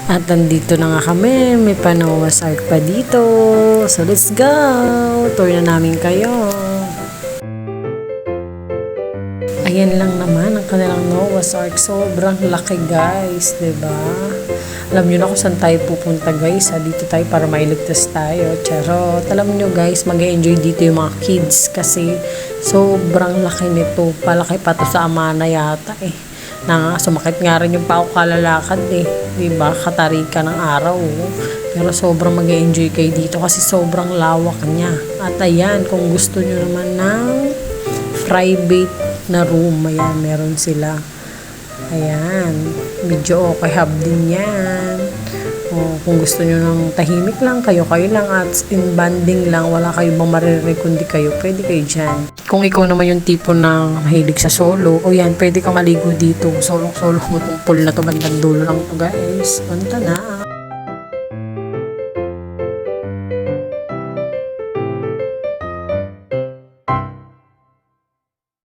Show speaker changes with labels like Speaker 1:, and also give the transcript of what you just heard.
Speaker 1: At andito na nga kami, may Panoah's Ark pa dito. So let's go! Tour na namin kayo. Ayan lang naman ang kanilang Noah's Ark. Sobrang laki guys, 'di ba? Alam niyo na kung saan tayo pupunta guys. Dito tayo para mailigtas tayo. Charot. Alam niyo guys, mag-enjoy dito yung mga kids kasi sobrang laki nito. Palaki pa to sa Amana yata eh. Sumakit nga rin yung pao kalalakad eh. 'Di ba? Katarika ng araw. Pero sobrang mag-enjoy kayo dito kasi sobrang lawak niya. At ayan, kung gusto niyo naman ng private na room, ayan, meron sila. Ayan, medyo okay hub din yan. O, kung gusto nyo ng tahimik lang, kayo lang at in banding lang, wala kayo bang maririnig kundi kayo, pwede kayo dyan. Kung ikaw naman yung tipo na mahilig sa solo, o yan, pwede kang maligo dito. Solo mo tong pool na to, bandang dulo lang to guys. Punta na.